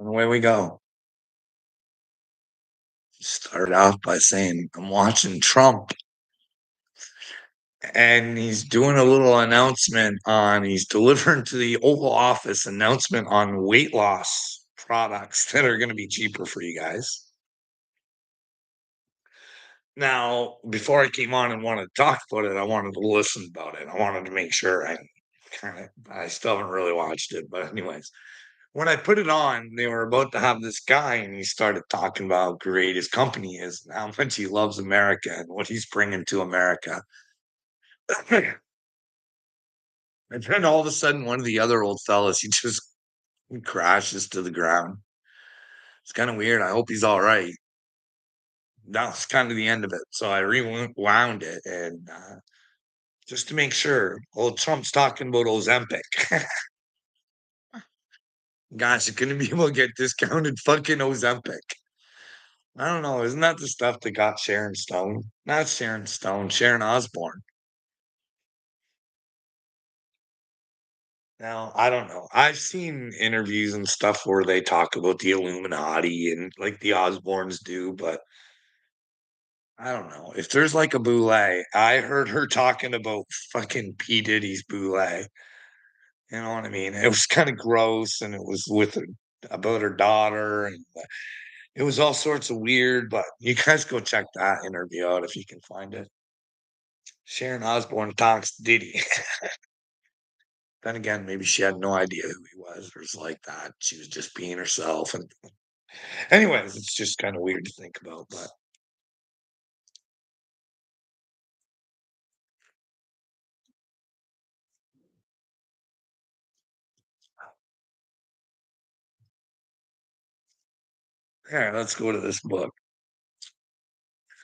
And away we go. Start out by saying, I'm watching Trump, and he's doing a little announcement he's delivering to the Oval Office announcement on weight loss products that are going to be cheaper for you guys. Now, before I came on and wanted to talk about it, I wanted to listen about it. I wanted to make sure I still haven't really watched it, but anyways, when I put it on, they were about to have this guy, and he started talking about how great his company is and how much he loves America and what he's bringing to America. And then all of a sudden, one of the other old fellas, he crashes to the ground. It's kind of weird. I hope he's all right. That was kind of the end of it. So I rewound it and just to make sure. Old Trump's talking about Ozempic. Gosh, you're gonna be able to get discounted fucking Ozempic. I don't know. Isn't that the stuff that got Sharon Stone? Not Sharon Stone, Sharon Osbourne. Now, I don't know. I've seen interviews and stuff where they talk about the Illuminati and like the Osbournes do, but I don't know. If there's like a boule, I heard her talking about fucking P. Diddy's boule. You know what I mean? It was kind of gross, and it was about her daughter, and it was all sorts of weird. But you guys go check that interview out if you can find it. Sharon Osbourne talks Diddy. Then again, maybe she had no idea who he was or was like that. She was just being herself. And anyways, it's just kind of weird to think about. But yeah, let's go to this book.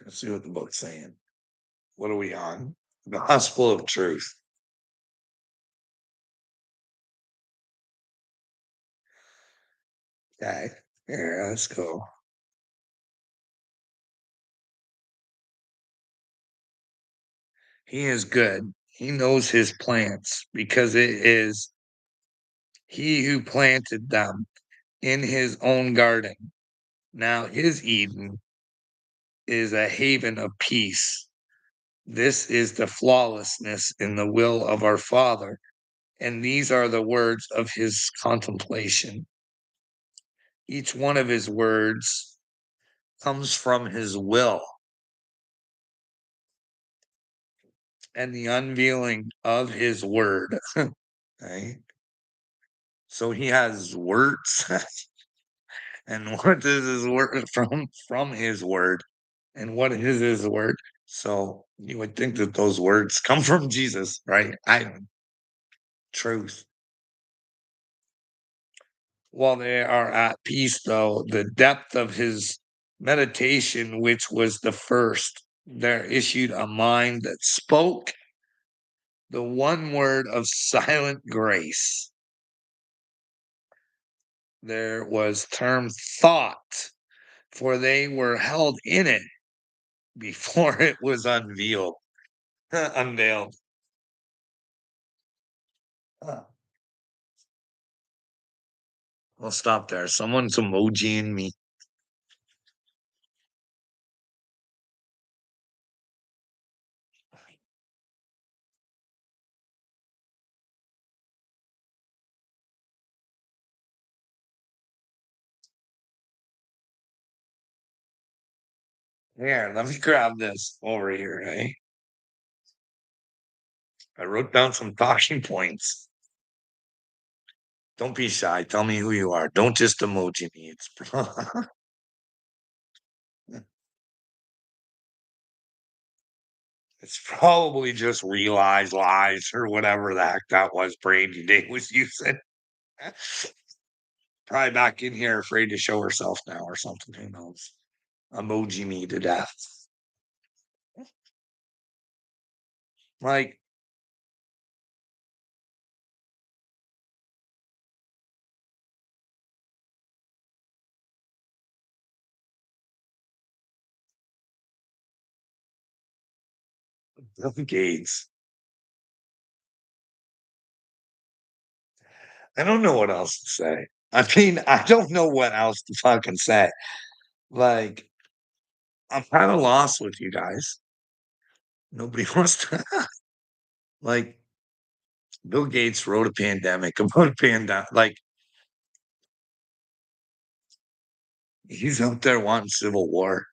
Let's see what the book's saying. What are we on? The Gospel of Truth. Okay. Yeah, let's go. He is good. He knows his plants because it is he who planted them in his own garden. Now his Eden is a haven of peace. This is the flawlessness in the will of our Father. And these are the words of his contemplation. Each one of his words comes from his will, and the unveiling of his word. Right? So he has words. And what is his word from his word? And what is his word? So you would think that those words come from Jesus, right? Truth. While they are at peace, though, the depth of his meditation, which was the first, there issued a mind that spoke the one word of silent grace. There was term thought, for they were held in it before it was unveiled. Unveiled. Huh. I'll stop there. Someone's emojiing me. Here, let me grab this over here, eh? I wrote down some talking points. Don't be shy. Tell me who you are. Don't just emoji me. It's probably just realized lies or whatever the heck that was Brady Day was using. Probably back in here afraid to show herself now or something. Who knows? Emoji me to death. Like, Bill Gates. I don't know what else to say. I mean, I don't know what else to fucking say. Like, I'm kinda lost with you guys. Nobody wants to like, Bill Gates wrote a pandemic about a like, he's out there wanting civil war.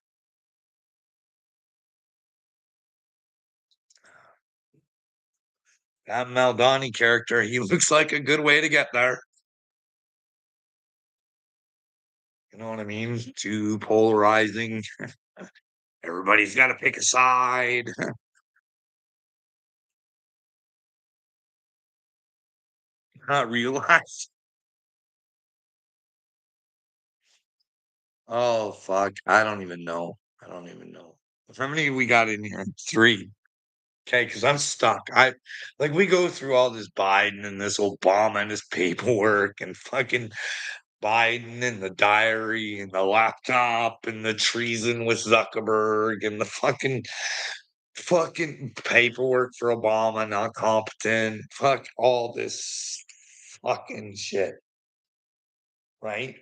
That Maldani character, he looks like a good way to get there. You know what I mean? Too polarizing. Everybody's gotta pick a side. Not realize. Oh, fuck. I don't even know. I don't even know. How many we got in here? 3. Okay, because 'cause I'm stuck. We go through all this Biden and this Obama and this paperwork and fucking Biden and the diary and the laptop and the treason with Zuckerberg and the fucking paperwork for Obama not competent. Fuck all this fucking shit, right?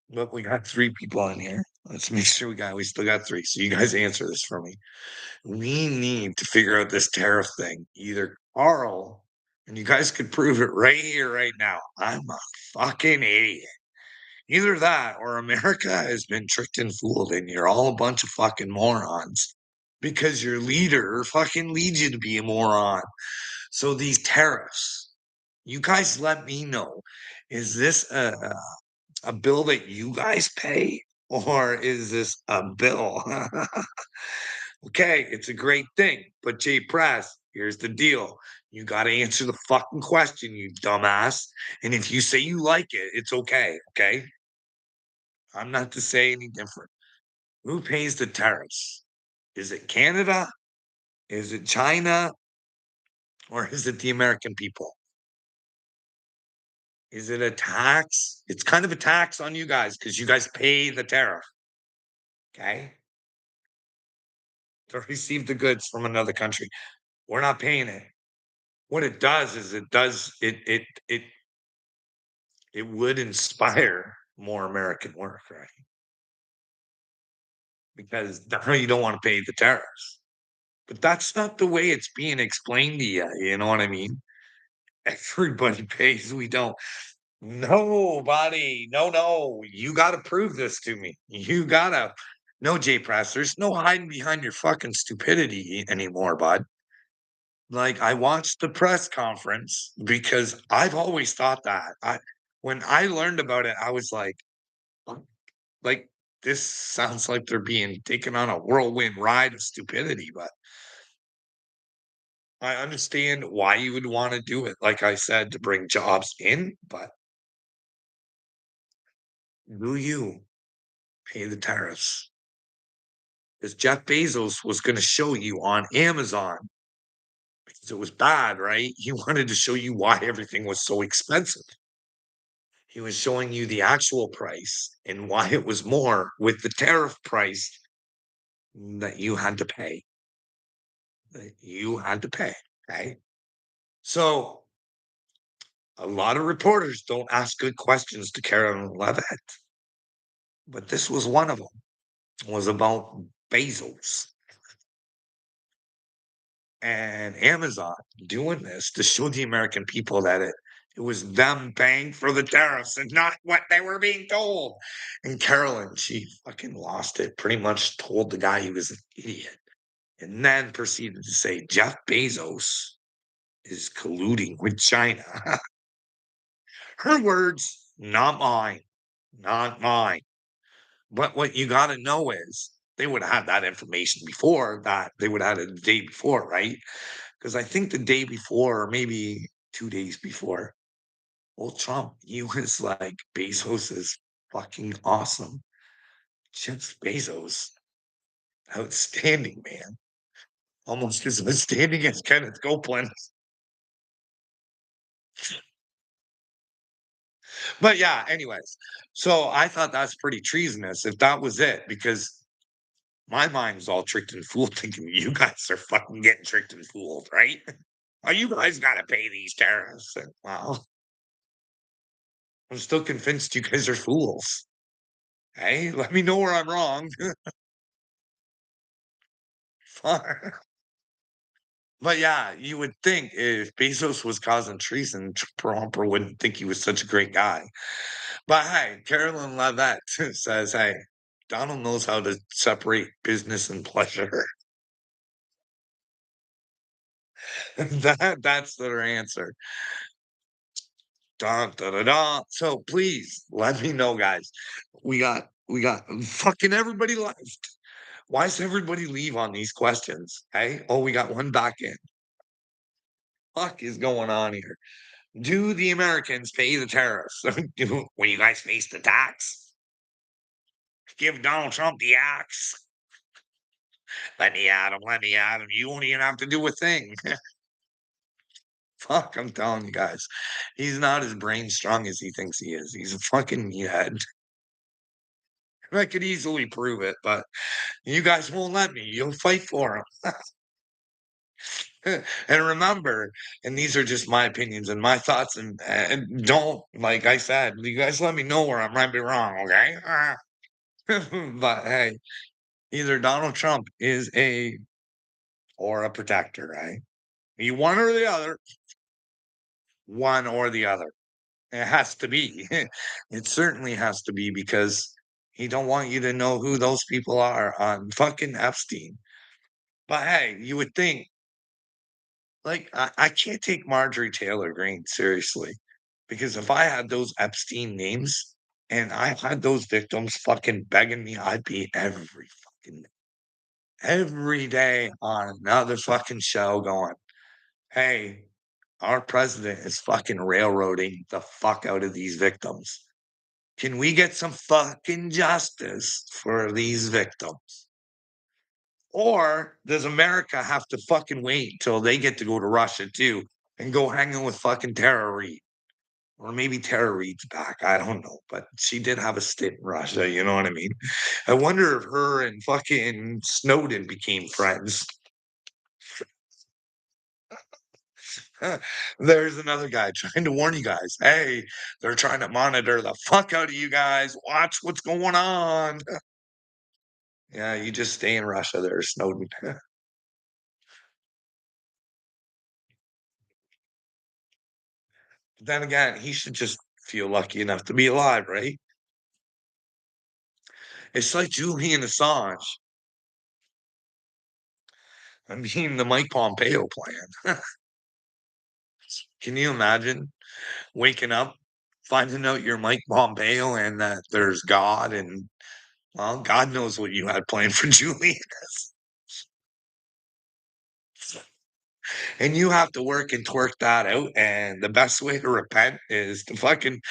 Look, we got 3 people on here. Let's make sure we still got 3. So you guys answer this for me. We need to figure out this tariff thing. Either Carl, and you guys could prove it right here, right now. I'm a fucking idiot. Either that or America has been tricked and fooled, and you're all a bunch of fucking morons because your leader fucking leads you to be a moron. So these tariffs, you guys let me know. Is this a bill that you guys pay, or is this a bill? Okay, it's a great thing. But Jay Press, here's the deal. You got to answer the fucking question, you dumbass. And if you say you like it, it's okay. Okay. I'm not to say any different. Who pays the tariffs? Is it Canada? Is it China? Or is it the American people? Is it a tax? It's kind of a tax on you guys because you guys pay the tariff. Okay. To receive the goods from another country. We're not paying it. What it does is it would inspire more American work, right? Because now you don't want to pay the tariffs. But that's not the way it's being explained to you. You know what I mean? Everybody pays. We don't. Nobody. No, no. You got to prove this to me. You got to. No, Jay Press, there's no hiding behind your fucking stupidity anymore, bud. Like, I watched the press conference because I've always thought that. When I learned about it, I was like, this sounds like they're being taken on a whirlwind ride of stupidity, but I understand why you would wanna do it, like I said, to bring jobs in, but do you pay the tariffs? Because Jeff Bezos was gonna show you on Amazon because it was bad, right? He wanted to show you why everything was so expensive. He was showing you the actual price and why it was more with the tariff price that you had to pay, okay? So, a lot of reporters don't ask good questions to Karen Levitt, but this was one of them. Was about Bezos and Amazon doing this to show the American people that it was them paying for the tariffs and not what they were being told. And Carolyn, she fucking lost it, pretty much told the guy he was an idiot, and then proceeded to say Jeff Bezos is colluding with China. Her words, not mine, not mine. But what you gotta know is they would have had that information before that. They would have had it the day before, right? Because I think the day before, or maybe 2 days before, old Trump, he was like, "Bezos is fucking awesome." Jeff Bezos, outstanding, man. Almost as outstanding as Kenneth Copeland. But yeah, anyways, so I thought that's pretty treasonous if that was it, because my mind was all tricked and fooled thinking you guys are fucking getting tricked and fooled, right? Oh, you guys gotta pay these tariffs. And, well, I'm still convinced you guys are fools. Hey, let me know where I'm wrong. But yeah, you would think if Bezos was causing treason, Trump wouldn't think he was such a great guy. But hey, Carolyn Levitt says, hey, Donald knows how to separate business and pleasure. That's their answer. Dun, dun, dun, dun. So please let me know, guys. We got fucking everybody left. Why does everybody leave on these questions? Hey, oh, we got one back in. Fuck is going on here? Do the Americans pay the tariffs when you guys face the tax? Give Donald Trump the axe. Let me at him. Let me at him. You won't even have to do a thing. Fuck, I'm telling you guys, he's not as brain strong as he thinks he is. He's a fucking meathead. I could easily prove it, but you guys won't let me. You'll fight for him. And remember, and these are just my opinions and my thoughts, and don't, like I said, you guys let me know where I might be wrong, okay? But hey, either Donald Trump is a or a protector, right? You one or the other, one or the other. It has to be. It certainly has to be because he don't want you to know who those people are on fucking Epstein. But hey, you would think, like, I can't take Marjorie Taylor Greene seriously because if I had those Epstein names and I had those victims fucking begging me, I'd be every day on another fucking show going, hey, our president is fucking railroading the fuck out of these victims. Can we get some fucking justice for these victims? Or does America have to fucking wait till they get to go to Russia too and go hanging with fucking Tara Reid? Or maybe Tara Reid's back. I don't know. But she did have a stint in Russia. You know what I mean? I wonder if her and fucking Snowden became friends. There's another guy trying to warn you guys. Hey, they're trying to monitor the fuck out of you guys. Watch what's going on. Yeah, you just stay in Russia there, Snowden. Then again, he should just feel lucky enough to be alive, right? It's like Julian Assange. I mean, the Mike Pompeo plan. Can you imagine waking up, finding out you're Mike Pompeo and that there's God and, well, God knows what you had planned for Julian. And you have to work and twerk that out. And the best way to repent is to fucking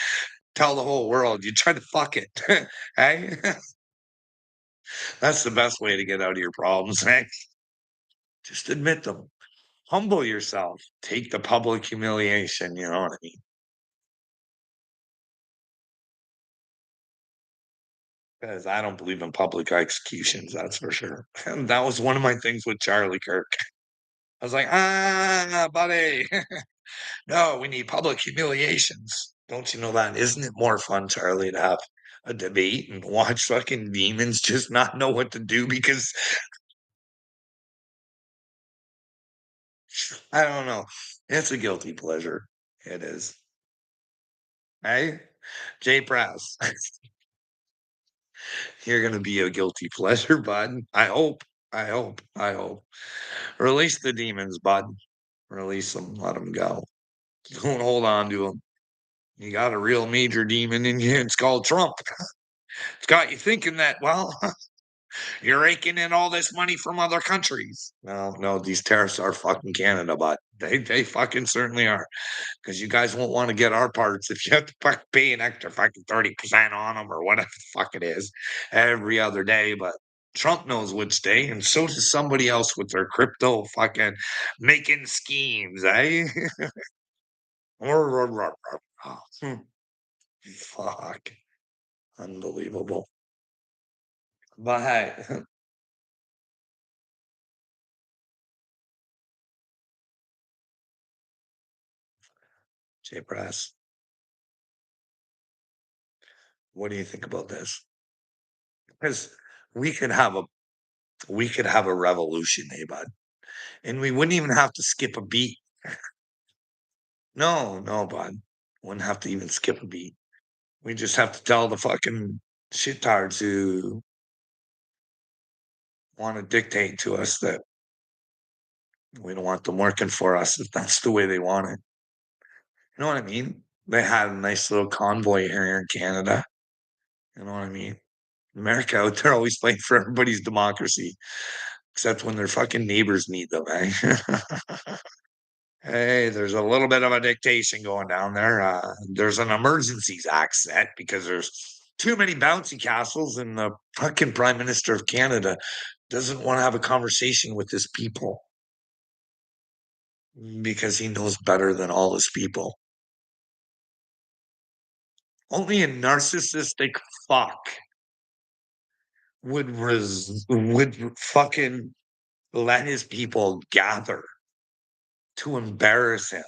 tell the whole world you tried to fuck it. Hey, that's the best way to get out of your problems. Hey, just admit them. Humble yourself. Take the public humiliation. You know what I mean? Because I don't believe in public executions. That's for sure. And that was one of my things with Charlie Kirk. I was like, buddy, no, we need public humiliations. Don't you know that? Isn't it more fun, Charlie, to have a debate and watch fucking demons just not know what to do because I don't know. It's a guilty pleasure. It is. Hey, Jay Press, you're gonna be a guilty pleasure, bud. I hope. I hope. I hope. Release the demons, bud. Release them. Let them go. Don't hold on to them. You got a real major demon in you. It's called Trump. It's got you thinking that, well, you're raking in all this money from other countries. No, no, these tariffs are fucking Canada, but they fucking certainly are. Because you guys won't want to get our parts if you have to pay an extra fucking 30% on them or whatever the fuck it is every other day. But Trump knows which day, and so does somebody else with their crypto fucking making schemes, eh? Fuck. Unbelievable. But hey, Jay Press. What do you think about this? Because we could have a we could have a revolution, hey bud, and we wouldn't even have to skip a beat. No, no, bud. Wouldn't have to even skip a beat. We just have to tell the fucking shittards who want to dictate to us that we don't want them working for us if that's the way they want it. You know what I mean? They had a nice little convoy here in Canada. You know what I mean? America out there always fighting for everybody's democracy, except when their fucking neighbors need them, eh? Hey, there's a little bit of a dictation going down there. There's an emergencies act set because there's too many bouncy castles, and the fucking Prime Minister of Canada doesn't want to have a conversation with his people because he knows better than all his people. Only a narcissistic fuck would fucking let his people gather to embarrass him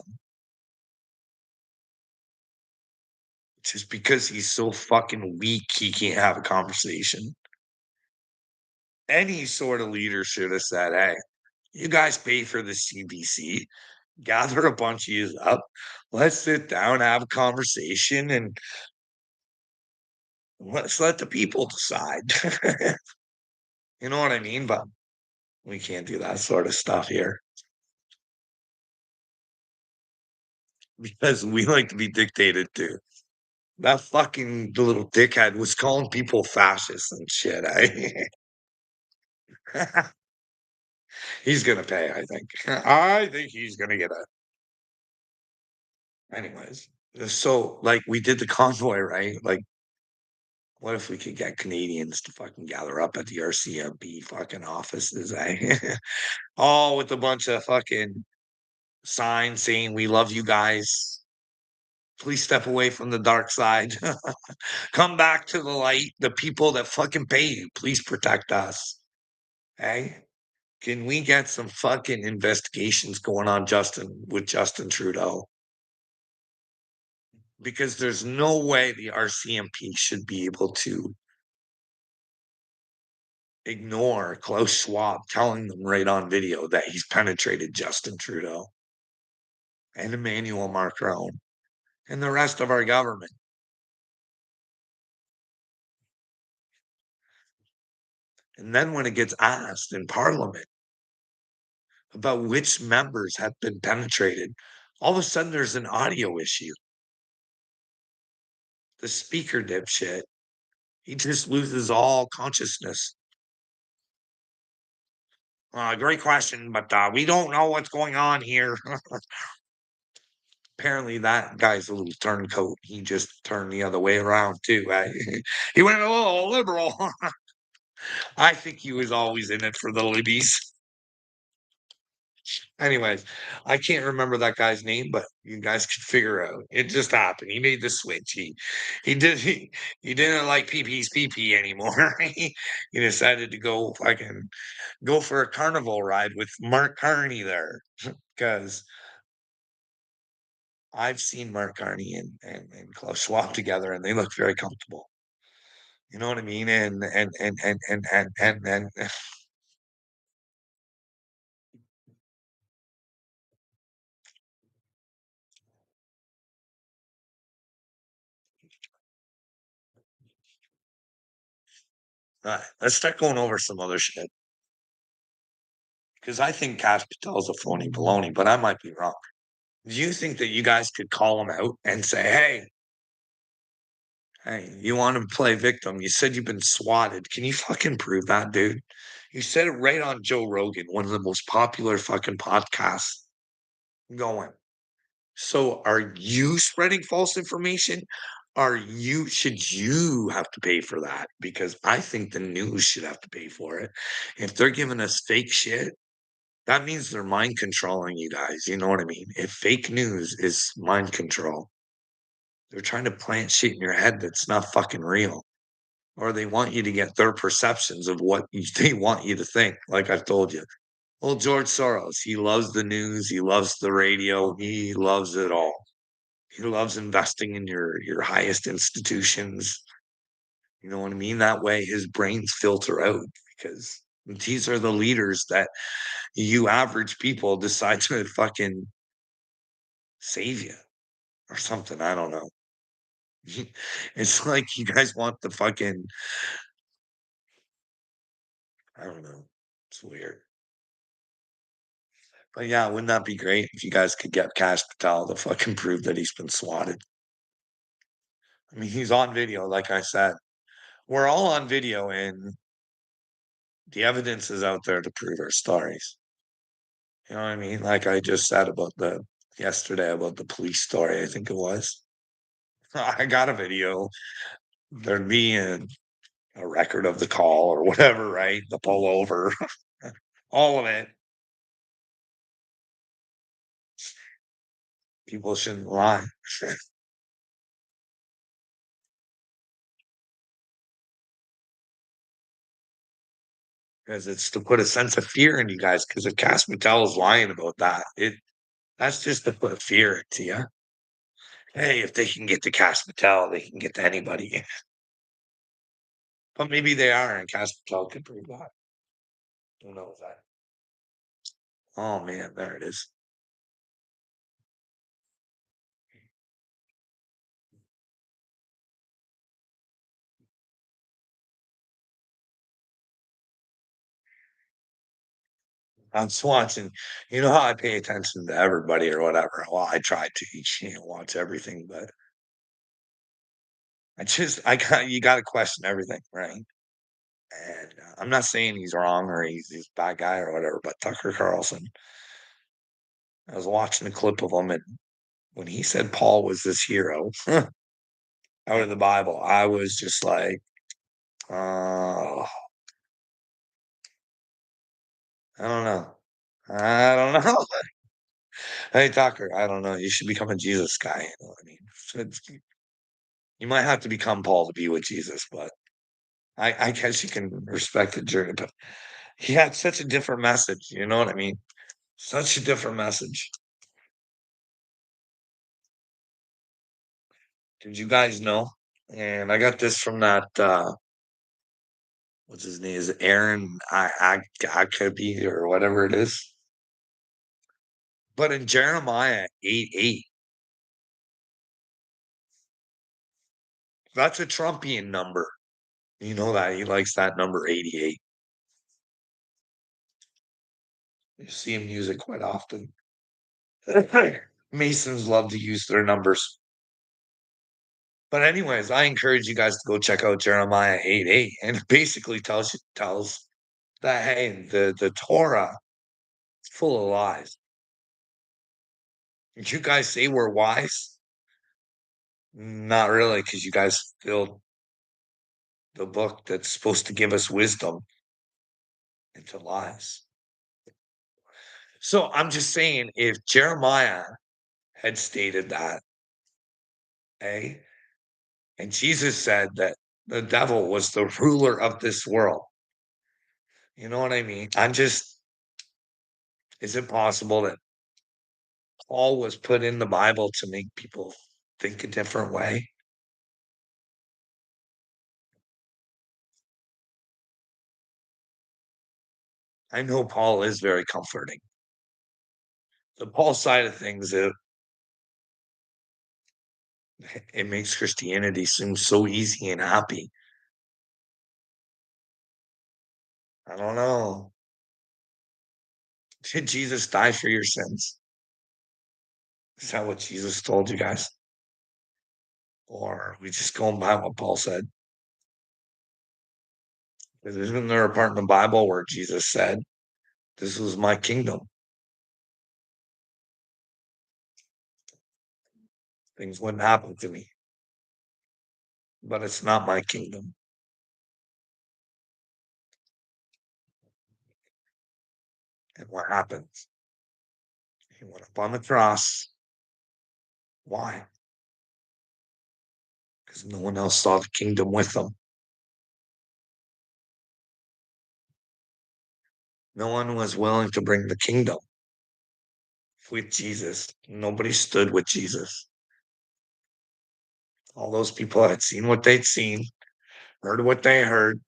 just because he's so fucking weak he can't have a conversation. Any sort of leader should have said, "Hey, you guys pay for the CBC, gather a bunch of you up, let's sit down, have a conversation, and let's let the people decide." You know what I mean? But we can't do that sort of stuff here because we like to be dictated to. That fucking little dickhead was calling people fascists and shit. He's gonna pay, I think. I think he's gonna get a. Anyways, so like we did the convoy, right? Like, what if we could get Canadians to fucking gather up at the RCMP fucking offices, eh? All with a bunch of fucking signs saying we love you guys. Please step away from the dark side. Come back to the light. The people that fucking pay you, please protect us. Hey, can we get some fucking investigations going on Justin Trudeau? Because there's no way the RCMP should be able to ignore Klaus Schwab telling them right on video that he's penetrated Justin Trudeau and Emmanuel Macron and the rest of our government. And then when it gets asked in Parliament about which members have been penetrated, all of a sudden there's an audio issue. The speaker dipshit, he just loses all consciousness. Great question, but we don't know what's going on here. Apparently, that guy's a little turncoat. He just turned the other way around too. He went a little liberal. I think he was always in it for the libbies. Anyways, I can't remember that guy's name, but you guys could figure out. It just happened. He made the switch. He didn't like PP's PP anymore. He decided to go for a carnival ride with Mark Carney there because I've seen Mark Carney and Klaus Schwab together, and they look very comfortable. You know what I mean? And let's start going over some other shit because I think Cash Patel's a phony baloney, but I might be wrong. Do you think that you guys could call him out and say, hey, you want to play victim? You said you've been swatted. Can you fucking prove that, dude? You said it right on Joe Rogan, one of the most popular fucking podcasts going. So are you spreading false information? Should you have to pay for that? Because I think the news should have to pay for it. If they're giving us fake shit, that means they're mind controlling you guys. You know what I mean? If fake news is mind control, they're trying to plant shit in your head that's not fucking real. Or they want you to get their perceptions of what they want you to think. Like I've told you. Well, George Soros, he loves the news, he loves the radio, he loves it all. He loves investing in your highest institutions. You know what I mean? That way his brains filter out because these are the leaders that you average people decide to fucking save you or something. I don't know. It's like you guys want the fucking, I don't know. It's weird. But yeah, wouldn't that be great if you guys could get Cash Patel to fucking prove that he's been swatted? I mean, he's on video, like I said. We're all on video, and the evidence is out there to prove our stories. You know what I mean? Like I just said about the yesterday about the police story, I think it was. I got a video. There'd be a record of the call or whatever, right? The pull over, all of it. People shouldn't lie because it's to put a sense of fear in you guys. Because if Cass Patel is lying about that, that's just to put fear into you. Hey, if they can get to Cass Patel, they can get to anybody. But maybe they are, and Cass Patel could prove that. Who knows that? Oh man, there it is. I'm just watching. You know how I pay attention to everybody or whatever. Well, I try to watch everything, but I got you got to question everything, right? And I'm not saying he's wrong or he's a bad guy or whatever, but Tucker Carlson, I was watching a clip of him, and when he said Paul was this hero out of the Bible, I was just like, oh, I don't know. I don't know. Hey, Tucker, I don't know. You should become a Jesus guy. You know what I mean? You might have to become Paul to be with Jesus, but I guess you can respect the journey. But he had such a different message. You know what I mean? Such a different message. Did you guys know? And I got this from that what's his name? Is it Aaron I could be or whatever it is. But in Jeremiah 8:8, that's a Trumpian number. You know that he likes that number 88. You see him use it quite often. Masons love to use their numbers. But anyways, I encourage you guys to go check out Jeremiah 8:8. And it basically tells that hey, the Torah is full of lies. You guys say we're wise? Not really, because you guys filled the book that's supposed to give us wisdom into lies. So I'm just saying, if Jeremiah had stated that, eh, and Jesus said that the devil was the ruler of this world, you know what I mean? Is it possible that Paul was put in the Bible to make people think a different way? I know Paul is very comforting. The Paul side of things, it makes Christianity seem so easy and happy. I don't know. Did Jesus die for your sins? Is that what Jesus told you guys? Or are we just going by what Paul said? Because isn't there a part in the Bible where Jesus said, this was my kingdom? Things wouldn't happen to me, but it's not my kingdom. And what happens? He went up on the cross. Why? Because no one else saw the kingdom with him. No one was willing to bring the kingdom with Jesus. Nobody stood with Jesus. All those people had seen what they'd seen, heard what they heard,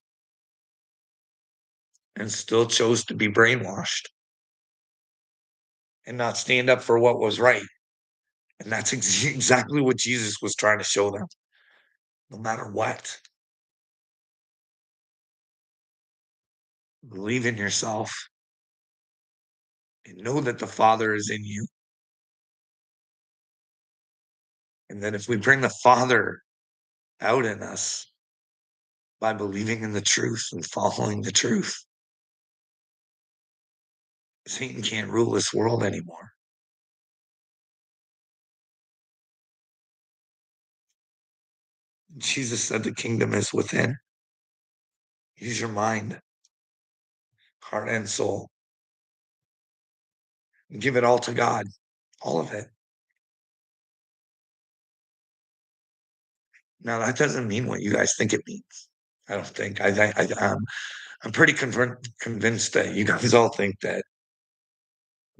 and still chose to be brainwashed and not stand up for what was right. And that's exactly what Jesus was trying to show them. No matter what, believe in yourself and know that the Father is in you. And that if we bring the Father out in us by believing in the truth and following the truth, Satan can't rule this world anymore. Jesus said the kingdom is within. Use your mind, heart, and soul. And give it all to God, all of it. Now, that doesn't mean what you guys think it means. I don't think. I'm pretty convinced that you guys all think that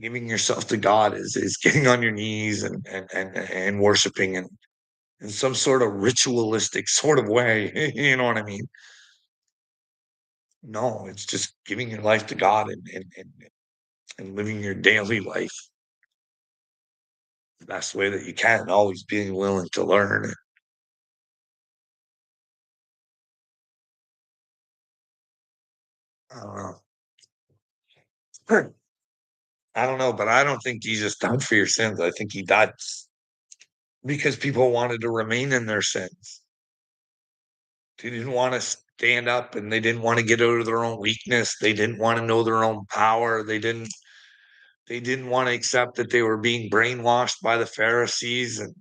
giving yourself to God is getting on your knees and worshiping in some sort of ritualistic sort of way. You know what I mean? No, it's just giving your life to God and living your daily life the best way that you can, always being willing to learn. I don't know. I don't know, but I don't think Jesus died for your sins. I think he died because people wanted to remain in their sins. They didn't want to stand up and they didn't want to get out of their own weakness. They didn't want to know their own power. They didn't want to accept that they were being brainwashed by the Pharisees. And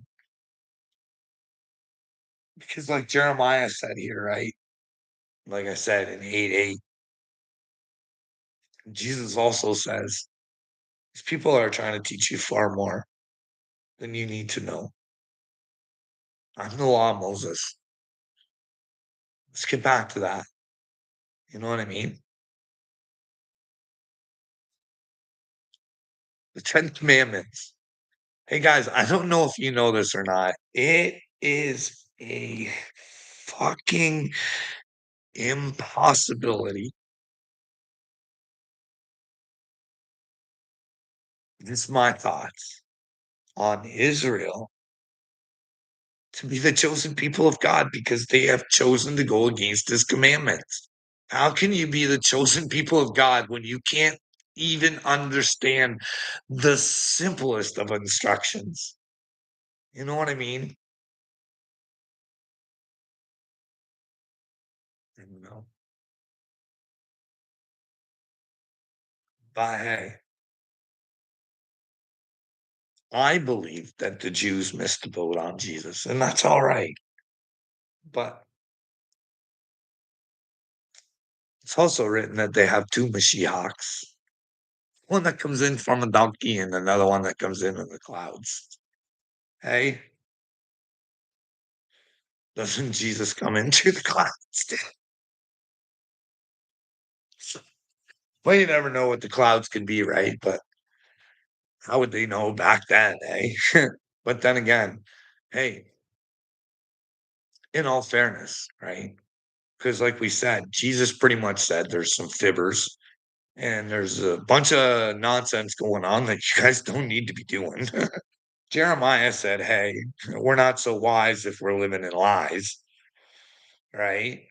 because like Jeremiah said here, right? Like I said in 8:8, Jesus also says, these people are trying to teach you far more than you need to know. I'm the law of Moses. Let's get back to that. You know what I mean? The 10 Commandments. Hey guys, I don't know if you know this or not. It is a fucking impossibility. This is my thoughts on Israel to be the chosen people of God because they have chosen to go against his commandments. How can you be the chosen people of God when you can't even understand the simplest of instructions? You know what I mean? You know, but hey, I believe that the Jews missed the boat on Jesus, and that's all right. But it's also written that they have two Mashiachs, one that comes in from a donkey and another one that comes in the clouds. Hey, doesn't Jesus come into the clouds? Well, you never know what the clouds can be, right? But how would they know back then, eh? But then again, hey, in all fairness, right? Because like we said, Jesus pretty much said there's some fibbers and there's a bunch of nonsense going on that you guys don't need to be doing. Jeremiah said, hey, we're not so wise if we're living in lies, right?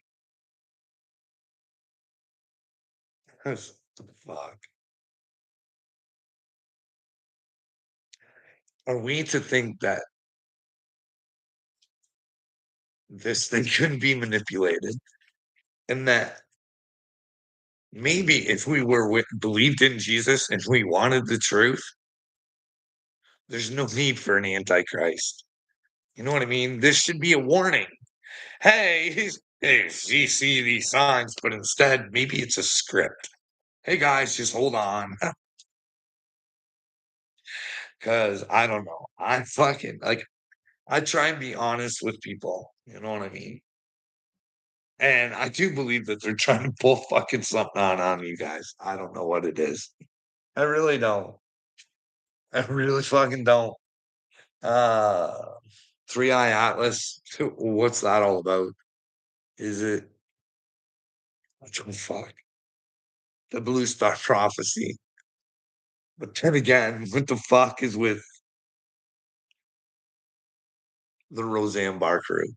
'Cause the fuck? Are we to think that this thing couldn't be manipulated and that maybe if we believed in Jesus and we wanted the truth, there's no need for an antichrist. You know what I mean? This should be a warning. Hey, hey, you see these signs, but instead, maybe it's a script. Hey guys, just hold on. Cause I don't know. I fucking like I try and be honest with people. You know what I mean? And I do believe that they're trying to pull fucking something on you guys. I don't know what it is. I really don't. I really fucking don't. Uh Three Eye Atlas. What's that all about? Is it What the fuck? The Blue Star Prophecy. But then again, what the fuck is with the Roseanne Barr crew?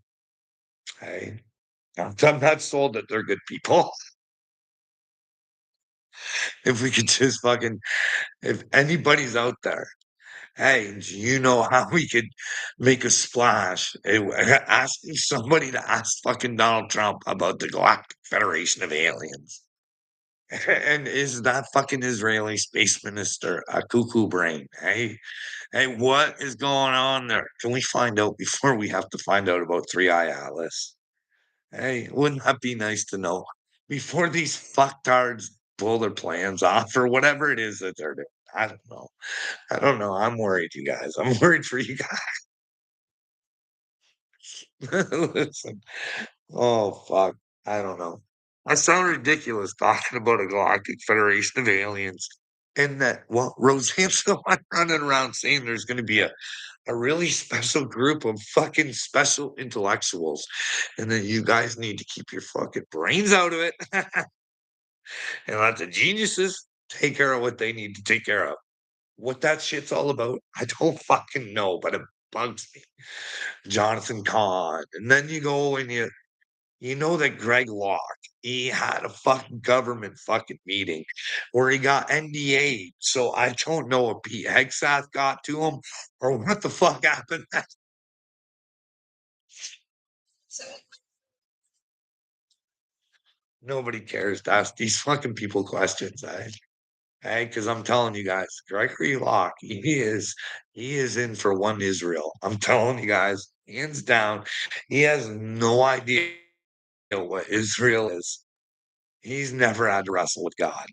Hey, I'm not sold that they're good people. If we could just fucking, if anybody's out there, hey, do you know how we could make a splash? Asking somebody to ask fucking Donald Trump about the Galactic Federation of Aliens. And is that fucking Israeli space minister a cuckoo brain? Hey, what is going on there? Can we find out before we have to find out about Three Eye Atlas? Hey, wouldn't that be nice to know before these fucktards pull their plans off or whatever it is that they're doing? I don't know. I don't know. I'm worried, you guys. I'm worried for you guys. Listen. Oh fuck. I don't know. I sound ridiculous talking about a galactic federation of aliens. And that well, Roseanne's the one running around saying there's gonna be a really special group of fucking special intellectuals. And then you guys need to keep your fucking brains out of it and let the geniuses take care of what they need to take care of. What that shit's all about, I don't fucking know, but it bugs me. Jonathan Kahn. And then you go and you know that Greg Locke, he had a fucking government fucking meeting where he got NDA. So I don't know if Pete Hegseth got to him or what the fuck happened. Nobody cares to ask these fucking people questions, eh? Hey, because I'm telling you guys, Gregory Locke, he is in for one Israel. I'm telling you guys, hands down, he has no idea what Israel is. He's never had to wrestle with God.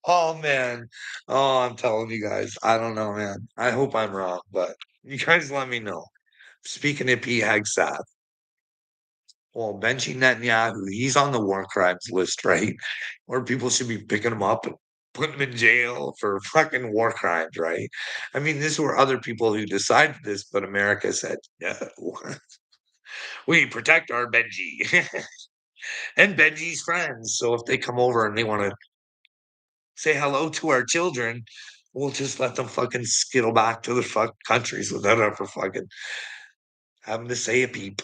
Oh man. Oh, I'm telling you guys, I don't know, man. I hope I'm wrong, but you guys let me know. Speaking of P. Hegseth, well, Benji Netanyahu, he's on the war crimes list, right? Where people should be picking him up and putting him in jail for fucking war crimes, right? I mean, these were other people who decided this, but America said, no, we protect our Benji and Benji's friends. So if they come over and they want to say hello to our children, we'll just let them fucking skittle back to their fuck countries without ever fucking having to say a peep.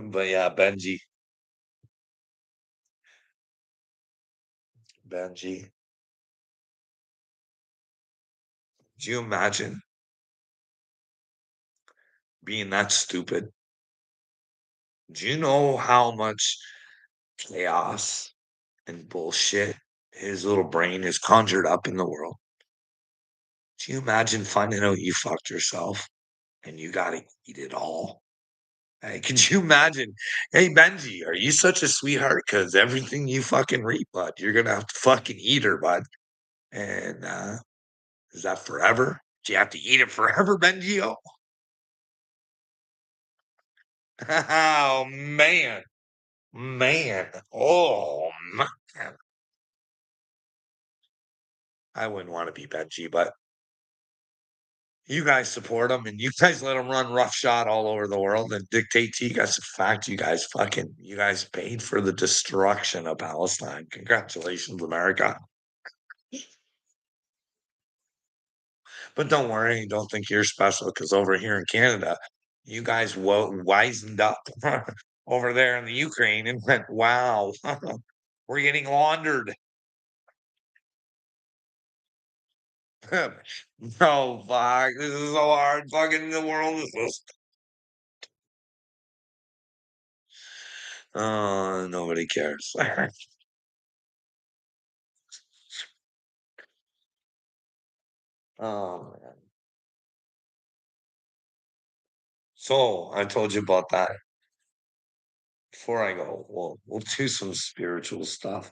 But yeah, Benji. Do you imagine being that stupid? Do you know how much chaos and bullshit his little brain has conjured up in the world? Do you imagine finding out you fucked yourself and you gotta eat it all? Hey, could you imagine? Hey, Benji, are you such a sweetheart? Because everything you fucking reap, bud, you're gonna have to fucking eat her, bud. And is that forever? Do you have to eat it forever, Benji? Oh man, man, oh man. I wouldn't want to be Benji, but you guys support him and you guys let him run roughshod all over the world and dictate to you guys the fact you guys paid for the destruction of Palestine. Congratulations, America. But don't worry, don't think you're special because over here in Canada, you guys wisened up over there in the Ukraine and went, wow, we're getting laundered. No, fuck, this is so hard. Fucking the world is this. Oh, nobody cares. Oh man. So I told you about that. Before I go, we'll do some spiritual stuff.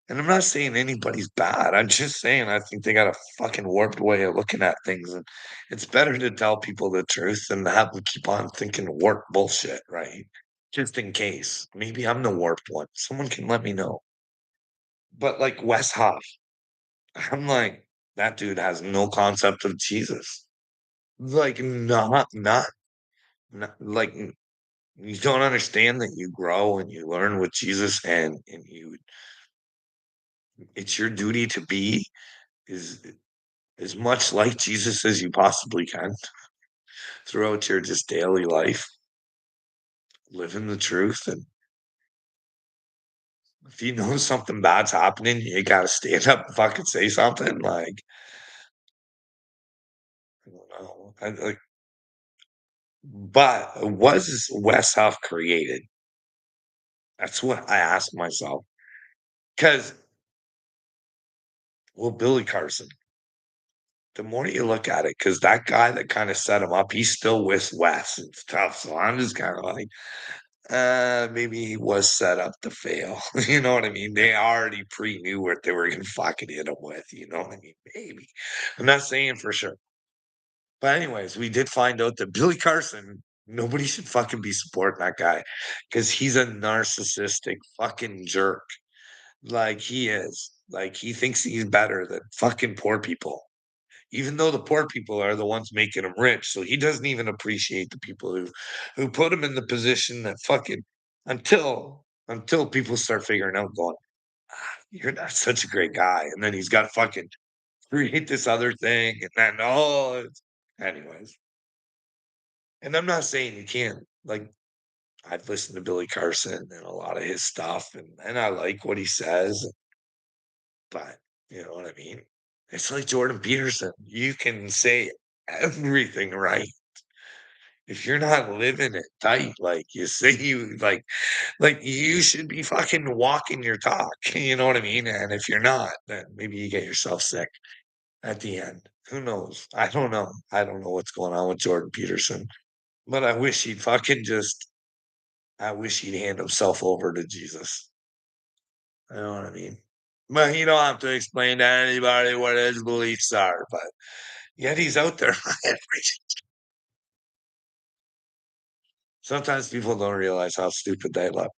And I'm not saying anybody's bad. I'm just saying I think they got a fucking warped way of looking at things. And it's better to tell people the truth than to have them keep on thinking warped bullshit, right? Just in case. Maybe I'm the warped one. Someone can let me know. But, like, Wes Huff, I'm like, that dude has no concept of Jesus. Like, not like, you don't understand that you grow and you learn with Jesus and you it's your duty to be is as much like Jesus as you possibly can throughout your just daily life, living the truth, and if you know something bad's happening, you gotta stand up and fucking say something, like, I don't know, but was West Huff created? That's what I ask myself. Because well, Billy Carson, the more you look at it, because that guy that kinda set him up, he's still with Wes and stuff, so I'm just kinda like, maybe he was set up to fail, you know what I mean? They already pre-knew what they were gonna fucking hit him with, you know what I mean? Maybe. I'm not saying for sure. But anyways, we did find out that Billy Carson, nobody should fucking be supporting that guy because he's a narcissistic fucking jerk. Like, he is. Like, he thinks he's better than fucking poor people, even though the poor people are the ones making him rich. So he doesn't even appreciate the people who put him in the position that fucking until people start figuring out going, "You're not such a great guy." And then he's got to fucking create this other thing. And then, anyways. And I'm not saying you can't. Like, I've listened to Billy Carson and a lot of his stuff, and I like what he says, but you know what I mean? It's like Jordan Peterson. You can say everything right. If you're not living it tight, like you say like you should be fucking walking your talk. You know what I mean? And if you're not, then maybe you get yourself sick at the end. Who knows? I don't know. I don't know what's going on with Jordan Peterson. But I wish he'd hand himself over to Jesus. You know what I mean? But you don't have to explain to anybody what his beliefs are, but yet he's out there. Sometimes people don't realize how stupid they look.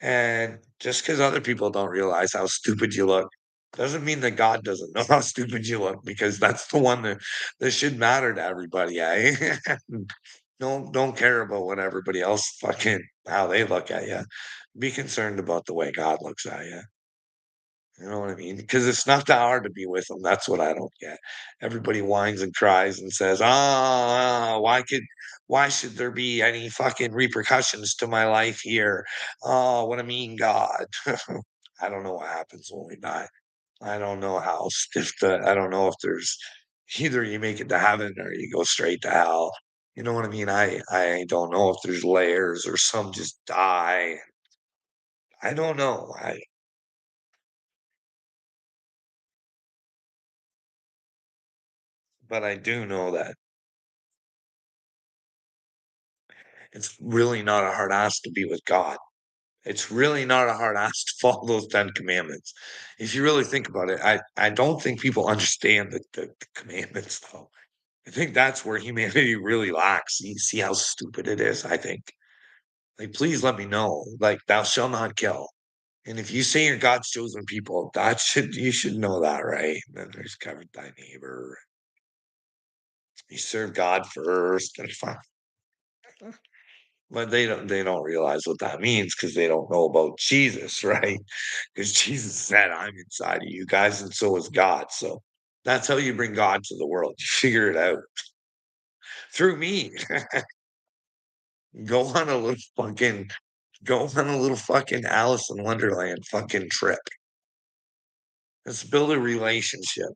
And just because other people don't realize how stupid you look doesn't mean that God doesn't know how stupid you look, because that's the one that should matter to everybody. Don't care about what everybody else fucking how they look at you. Be concerned about the way God looks at you. You know what I mean? Because it's not that hard to be with them. That's what I don't get. Everybody whines and cries and says, "Oh, why should there be any fucking repercussions to my life here? Oh, what a mean God." I don't know what happens when we die. I don't know how I don't know if there's either you make it to heaven or you go straight to hell. You know what I mean? I don't know if there's layers or some just die. I don't know. But I do know that it's really not a hard ask to be with God. It's really not a hard ask to follow those 10 commandments. If you really think about it, I don't think people understand the commandments, though. I think that's where humanity really lacks. You see how stupid it is, I think. Like, please let me know. Like, thou shalt not kill. And if you say you're God's chosen people, that should you should know that, right? And then there's cover thy neighbor. You serve God first. And fine. But they don't realize what that means because they don't know about Jesus, right? Because Jesus said, "I'm inside of you guys, and so is God." So that's how you bring God to the world. You figure it out through me. Go on a little fucking go on a little fucking Alice in Wonderland fucking trip. Let's build a relationship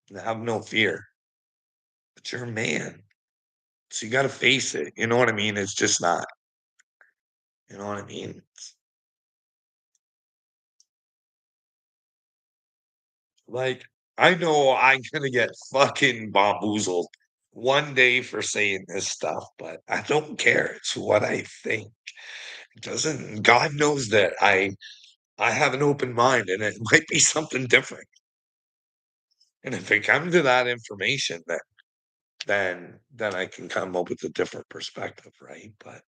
and have no fear. But you're a man. So you gotta face it. You know what I mean? It's just not. You know what I mean? Like, I know I'm gonna get fucking bamboozled one day for saying this stuff, but I don't care. It's what I think. It doesn't God knows that I have an open mind and it might be something different. And if it comes to that information, then I can come up with a different perspective, right? But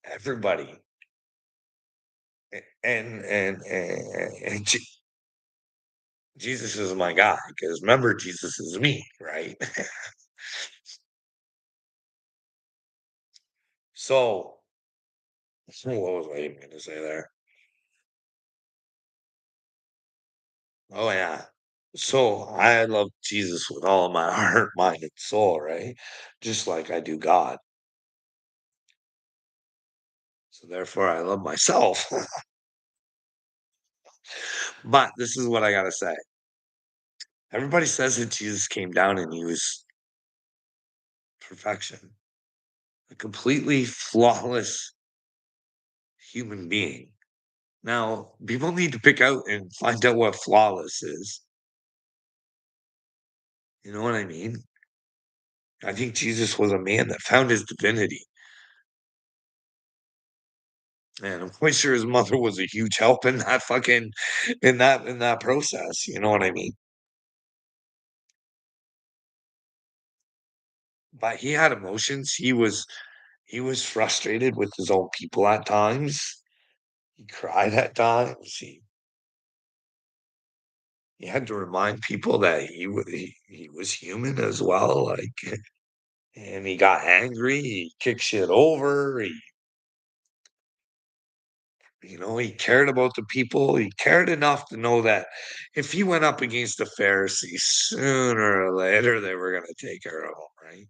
everybody. And Jesus is my guy because remember, Jesus is me, right? So, what was I even going to say there? Oh, yeah. So, I love Jesus with all of my heart, mind, and soul, right? Just like I do God. So, therefore, I love myself. But this is what I got to say. Everybody says that Jesus came down and he was perfection, a completely flawless human being. Now, people need to pick out and find out what flawless is. You know what I mean? I think Jesus was a man that found his divinity. And I'm quite sure his mother was a huge help in that fucking in that process. You know what I mean? But he had emotions. He was frustrated with his own people at times. He cried at times. He had to remind people that he was human as well. Like, and he got angry. He kicked shit over. He cared about the people. He cared enough to know that if he went up against the Pharisees, sooner or later they were going to take care of him, right?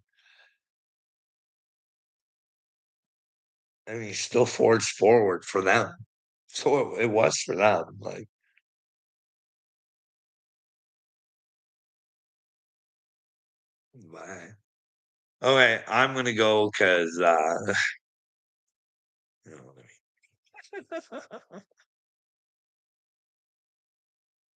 And he still forged forward for them. So it was for them. Like, bye. Okay, I'm gonna go because you know what I mean.